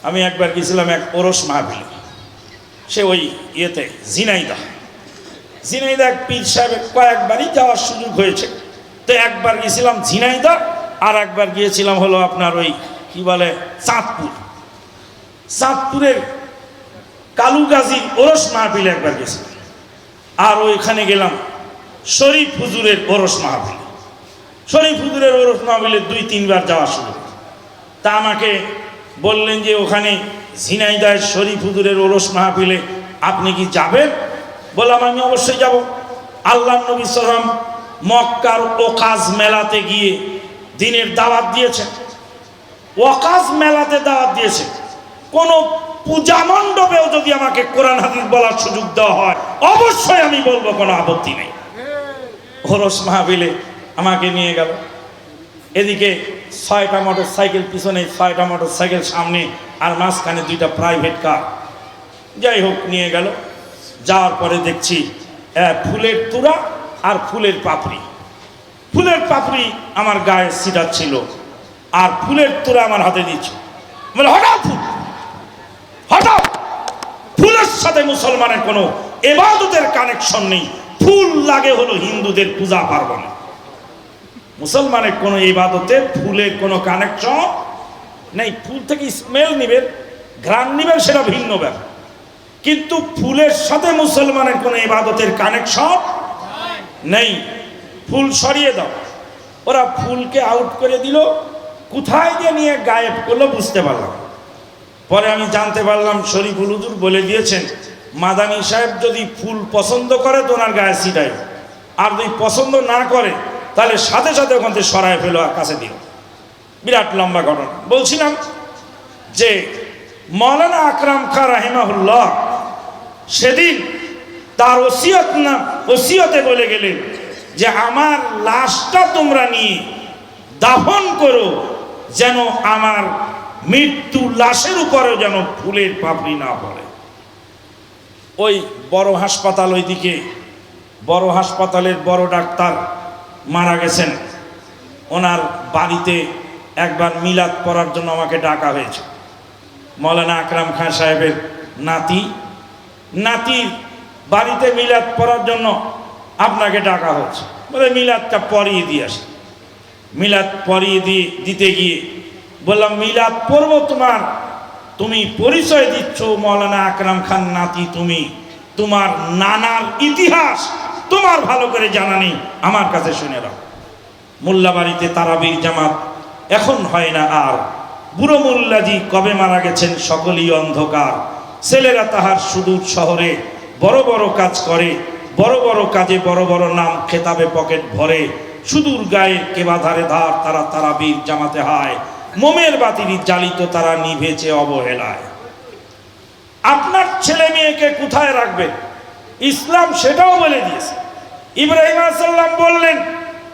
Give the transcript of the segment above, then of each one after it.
আমি একবার গেছিলাম এক ওরস মাহফিলে, সে ওই ইয়েতে ঝিনাইদহ এক পীর সাহেব কয়েকবারই যাওয়ার সুযোগ হয়েছে। তো একবার গিয়েছিলাম ঝিনাইদহ, আর একবার গিয়েছিলাম হলো আপনার ওই কি বলে চাঁদপুরের কালুগাজী ওরস মাহফিলে একবার গেছিলাম, আর ওইখানে গেলাম শরীফ হুজুরের ওরস মাহফিলে। শরীফ হুজুরের ওরস মাহফিলে 2-3বার যাওয়া সুযোগ। তা আমাকে বললেন যে ওখানে ঝিনাইদহের শরীফ হুজুরের ওরস মাহফিলে আপনি কি যাবেন? বললাম আমি অবশ্যই যাব। আল্লাহ নবী সাল্লাল্লাহু আলাইহি ওয়াসাল্লাম মক্কার ওকাজ মেলাতে গিয়ে দিনের দাওয়াত দিয়েছেন, ওয়াকাজ মেলাতে দাওয়াত দিয়েছেন। কোন পূজা মণ্ডপেও যদি আমাকে কোরআন হাদিস বলার সুযোগ দেওয়া হয় অবশ্যই আমি বলবো, কোনো আপত্তি নেই। ওরস মাহফিলে আমাকে নিয়ে গেল, এদিকে 6টা মোটর সাইকেল পিছনে, 6টা মোটর সাইকেল সামনে, আর মাঝখানে 2টা প্রাইভেট কার। যাই হোক নিয়ে গেল, যাওয়ার পরে দেখছি ফুলের তুরা আর ফুলের পাপড়ি। ফুলের পাপড়ি আমার গায়ে ছিটাচ্ছিল, আর ফুলের তুরা আমার হাতে দিচ্ছে। বলে হঠাৎ ফুল, হঠাৎ ফুলের সাথে মুসলমানের কোনো ইবাদতের কানেকশন নেই। ফুল লাগে হলো হিন্দুদের পূজা পার্বণে, মুসলমানের কোনো ইবাদতে ফুলের কোনো কানেকশন নেই। ফুল থেকে স্মেল নিবেন, ঘ্রাণ নিবেন, সেটা ভিন্ন ব্যাপার, কিন্তু ফুলের সাথে মুসলমানের কোনো ইবাদতের কানেকশন নেই। ফুল সরিয়ে দাও। ওরা ফুলকে আউট করে দিল, কোথায় গিয়ে নিয়ে গায়েব করলো বুঝতে পারলাম। পরে আমি জানতে পারলাম শরীফুল হুজুর বলে দিয়েছেন, মাদানী সাহেব যদি ফুল পছন্দ করে তো ওনার গায়ে ছিটাই, আর যদি পছন্দ না করে তাহলে সাথে সাথে ওখান থেকে সরায় ফেলো আর কাছে দিও। বিরাট লম্বা ঘটনা। বলছিলাম যে মৌলানা আকরাম খাঁ রাহিমাহুল্লাহ সেদিন তার ওসিয়তে বলে গেলেন যে আমার লাশটা তোমরা নিয়ে দাফন করো, যেন আমার মৃত্যু লাশের উপরেও যেন ফুলের পাপড়ি না পড়ে। ওই বড় হাসপাতাল, ওইদিকে বড় হাসপাতালের বড় ডাক্তার মারা গেছেন, ওনার বাড়িতে একবার মিলাদ পড়ার জন্য আমাকে ডাকা হয়েছে। মৌলানা আকরাম খাঁ সাহেবের নাতির বাড়িতে মিলাদ পড়ার জন্য আপনাকে ডাকা হচ্ছে। বলে মিলাদটা পড়িয়ে দিয়ে আসি। মিলাদ পড়িয়ে দিতে গিয়ে বললাম মিলাদ পড়বো তুমি পরিচয় দিচ্ছ মৌলানা আকরাম খান নাতি, তোমার নানার ইতিহাস তোমার ভালো করে জানা নেই, আমার কাছে শুনে রাখ। মোল্লা বাড়িতে তারাবির জামাত এখন হয় না আর, বুড়ো মোল্লাজি কবে মারা গেছেন সকলেই অন্ধকার। ছেলেরা তাহার সুদূর শহরে বড় বড় কাজ করে, বড় বড় কাজে বড় বড় নাম খেতাবে পকেট ভরে। সুদূর গায়ের কেবা ধারে ধার তারা তারাবির জামাতে হয়, মোমের বাতিরি জ্বালিত তারা নিভেছে অবহেলায়। আপনার ছেলে মেয়েকে কোথায় রাখবেন ইসলাম সেটাও বলে দিয়েছে। ইব্রাহিম আলাইহিস সালাম বললেন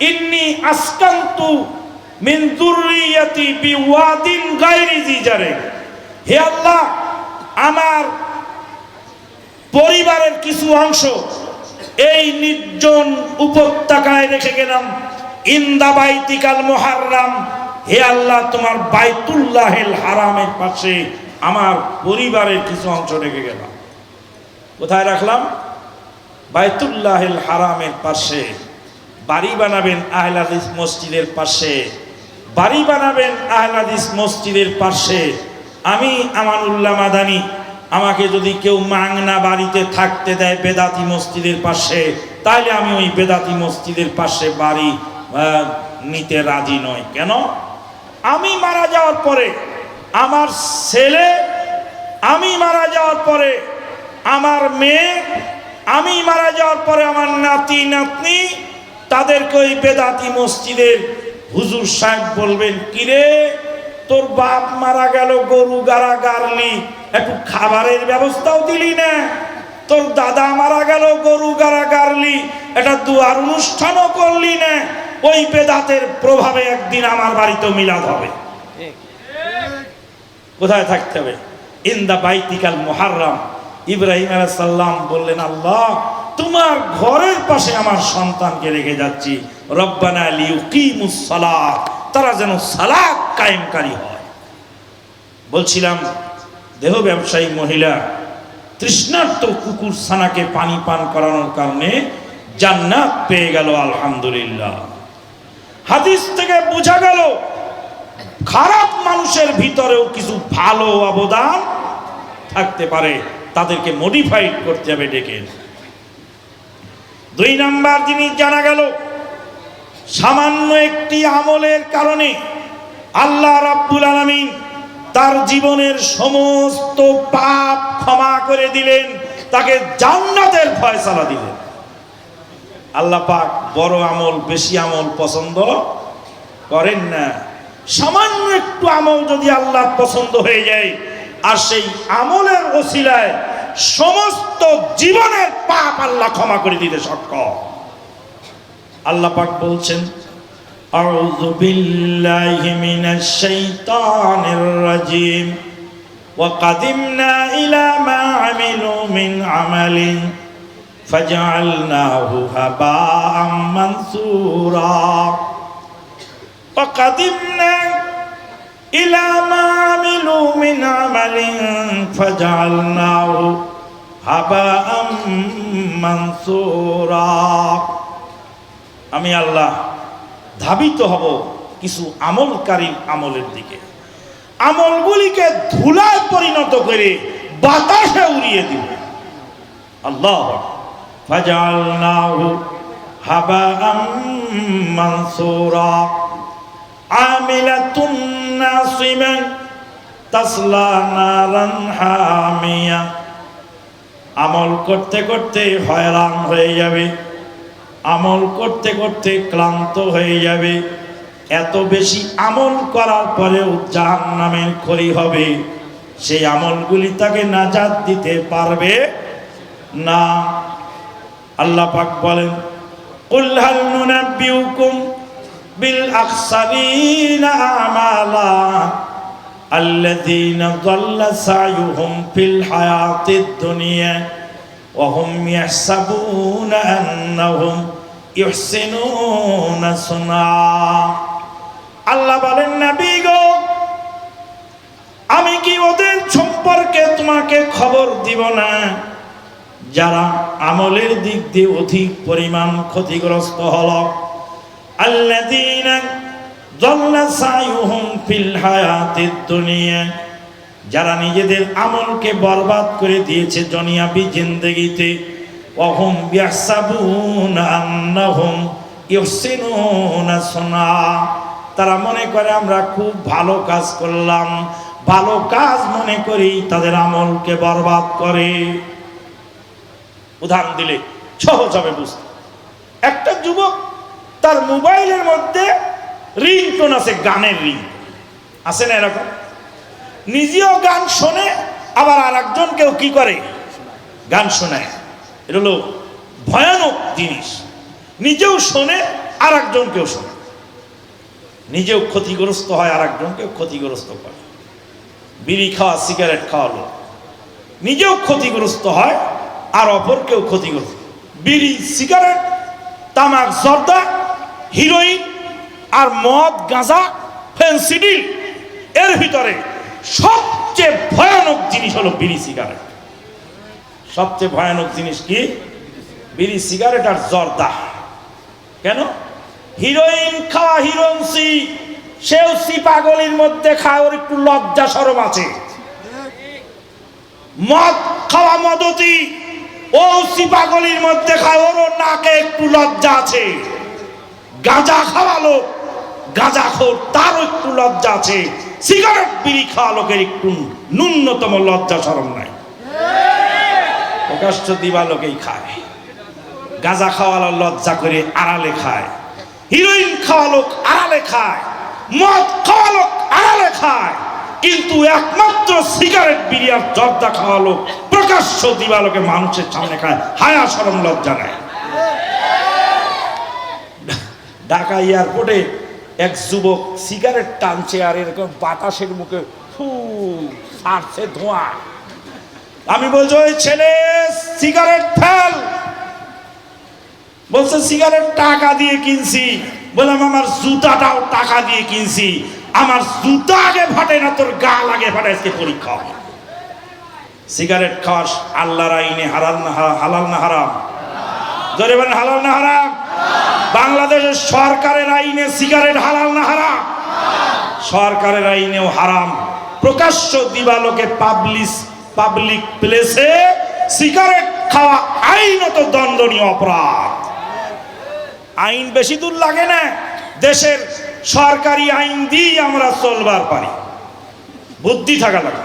ইন্নী আসকান্তু মিন যুররিয়াতি বিওয়াদিন গায়রি জি জারিন, হে আল্লাহ আমার পরিবারের কিছু অংশ এই নির্জন উপত্যকায় রেখে গেলাম। ইনদা বাইতিকাল মুহাররাম, হে আল্লাহ তোমার বাইতুল্লাহিল হারামের পাশে আমার পরিবারের কিছু অংশ রেখে গেলাম। কোথায় রাখলাম? বাইতুল্লাহিল হারামের পাশে। বাড়ি বানাবেন আহলে হাদিস মসজিদের পাশে, বাড়ি বানাবেন আহলে হাদিস মসজিদের পাশে। আমি আমানুল্লাহ মাদানি, আমাকে যদি কেউ মাংনা বাড়িতে থাকতে দেয় বেদাতি মসজিদের পাশে, তাহলে আমি ওই বেদাতি মসজিদের পাশে বাড়ি নিতে রাজি নই। কেন? আমি মারা যাওয়ার পরে আমার ছেলে, আমি মারা যাওয়ার পরে আমার মেয়ে, আমি মারা যাওয়ার পরে আমার নাতি নাতনি, তাদেরকে ওই বেদাতি মসজিদের হুজুর সাহেব বলবেন, কিরে তোর বাপ মারা গেল, গরু গাড়া গাড়লি, একটু খাবারের ব্যবস্থাও দিলি না। তোর দাদা মারা গেল, গরু গাড়া গাড়লি, একটা দুয়ার অনুষ্ঠানও করলি না। ওই বেদাতের প্রভাবে একদিন আমার বাড়িতেও মিলাদ হবে। কোথায় থাকতে হবে? ইনদা বাইতিকাল মুহাররাম। ইব্রাহিম আলাইহিস সালাম বললেন, আল্লাহ তোমার ঘরের পাশে আমার সন্তানকে রেখে যাচ্ছি, রব্বানা লিউকিমুস সালাত, তারা যেন সালাত কায়েমকারী হয়। বলছিলাম দেহ ব্যবসায়ী মহিলা তৃষ্ণার্ত কুকুর ছানাকে পানি পান করানোর কারণে জান্নাত পেয়ে গেল, আলহামদুলিল্লাহ। হাদিস থেকে বোঝা গেল খারাপ মানুষের ভিতরেও কিছু ভালো অবদান থাকতে পারে, তাদেরকে মডিফাইড করতে হবে ডেকে। 2 নাম্বার জিনিস জানা গেল, সামান্য একটি আমলের কারণে আল্লাহ রাব্বুল আলামিন তার জীবনের সমস্ত পাপ ক্ষমা করে দিলেন, তাকে জান্নাতের ফয়সালা দিলেন। আল্লাহ পাক বড় আমল বেশি আমল পছন্দ করেন না। সামান্য একটু আমল যদি আল্লাহ পছন্দ হয়ে যায়, আর সেই আমলের ওসিলায় সমস্ত জীবনের পাপ আল্লাহ ক্ষমা করে দিতে সক্ষম। আল্লাহ পাক বলছেন, আউযু বিল্লাহি মিনাশ শাইতানির রাজিম ওয়া কাদিমনা ইলা মা আমিলু মিন আমালিন ফাজআলনাহু হাবাআম মানসুরা। ওয়া কাদিমনা ইলা মা আমিলু মিন আমালিন ফাজআলনাহু হাবাআম মানসুরা। আমি আল্লাহ ধাবিত হব কিছু আমলকারী আমলের দিকে, আমলগুলিকে ধুলায় পরিণত করে বাতাসে উড়িয়ে দিব। আল্লাহ ফাজআলনাহু হাবাআম মানসুরা আমিলাতুন নাসিমান তাসলা নারান হামিয়া। আমল করতে করতে হয়রান হয়ে যাবে, আমল করতে করতে ক্লান্ত হয়ে যাবে, এত বেশি আমল করার পরেও জাহান্নামের খড়ি হবে, সেই আমলগুলি তাকে নাজাত দিতে পারবে না। আল্লাহ পাক বলেন, কুল হাল নুনাব্বিউকুম বিল আখসারিনা আমালা আল্লাযীনা যাল্লা সা'য়ুহুম ফিল হায়াতিদ দুনিয়া ওয়া হুম ইয়াহসাবুনা আন্নাহুম ইহসিনুনা সুনা। আল্লাহ বলেন, নবী গো, আমি কি ওদের সম্পর্কে তোমাকে খবর দিব না যারা আমলের দিক দিয়ে অধিক পরিমাণ ক্ষতিগ্রস্ত হলো? আল্লাযীনা যাল্লা সা'য়ুহুম ফিল হায়াতিদ দুনিয়া, যারা নিজেদের আমলকে বরবাদ করে দিয়েছে দুনিয়াবি জিন্দেগিতে। ওয়া হুম ইয়াহসাবুনা আন্নাহুম ইহসিনুনা সুনা, তারা মনে করে আমরা খুব ভালো কাজ করলাম, ভালো কাজ মনে করি তাদের আমলকে বরবাদ করে। উদাহরণ দিলে সহজ হবে বুঝতে। একটা যুবক তার মোবাইলের মধ্যে রিংটোন আছে, গানের রিং আছে না এরকম, নিজেও গান শোনে, আবার আর একজনকেও কি করে গান শোনায়। এটা হলো ভয়ানক জিনিস। নিজেও শোনে আর একজনকেও শোনে, নিজেও ক্ষতিগ্রস্ত হয় আর একজনকেও ক্ষতিগ্রস্ত করে। বিড়ি খাওয়া সিগারেট খাওয়া লোক নিজেও ক্ষতিগ্রস্ত হয় আর অপরকেও ক্ষতিগ্রস্ত। বিড়ি সিগারেট তামাক জর্দা হিরোইন আর মদ গাঁজা ফেন্সিডিল, এর ভিতরে সবচেয়ে ভয়ানক জিনিস হলো বিড়ি সিগারেট। সবচেয়ে ভয়ানক জিনিস কি? বিড়ি সিগারেট আর জর্দা। কেন? হিরোইন খাওয়া হিরোইনসি, সেও সি পাগলির মধ্যে খায়, ওর একটু লজ্জা শরম আছে। মদ খাওয়া মদতি, ও সি পাগলির মধ্যে খায়, ওর নাকে একটু লজ্জা আছে। গাঁজা খাওয়া লোক, গাঁজাখোর, তারও একটু লজ্জা আছে। সিগারেট বিড়ি খাওয়া লোকের একটু ন্যূনতম লজ্জা শরম নাই, প্রকাশ্য দিবা লোকেই খায়। গাঁজা খাওয়ালো লজ্জা করে আড়ালে খায়, হিরোইন খাওয়া লোক আড়ালে খায়, মদ খাওয়া লোক আড়ালে খায়, কিন্তু একমাত্র সিগারেট বিড়ি আর জর্দা খাওয়া লোক প্রকাশ্য দিবা লোকে মানুষের সামনে খায়, হায়া শরম লজ্জা নাই। ঢাকা এয়ারপোর্টে এক যুবক সিগারেট টানছে আর এরকম বাতাসের মুখে ফু ছাড়ছে ধোঁয়া। আমি বলছি, ওই ছেলে সিগারেট ফেল। বলছে সিগারেট টাকা দিয়ে কিনছি। বললাম আমার জুতাটাও টাকা দিয়ে কিনছি, আমার জুতা আগে ফাটে না তোর গাল আগে ফাটে, আজকে পরীক্ষা। সিগারেট খাওয়া আল্লাহর আইনে হালাল না হারাম? জোরে বলেন, হালাল না হারাম? বাংলাদেশের সরকারের আইনে সিগারেট হালাল না হারাম? সরকারের আইনেও হারাম। প্রকাশ্য দিবালোকে পাবলিক প্লেসে সিগারেট খাওয়া আইনত দণ্ডনীয় অপরাধ। আইন বেশি দূর লাগে না, দেশের সরকারি আইন দিয়ে আমরা চলবার পারি, বুদ্ধি থাকা লাগে।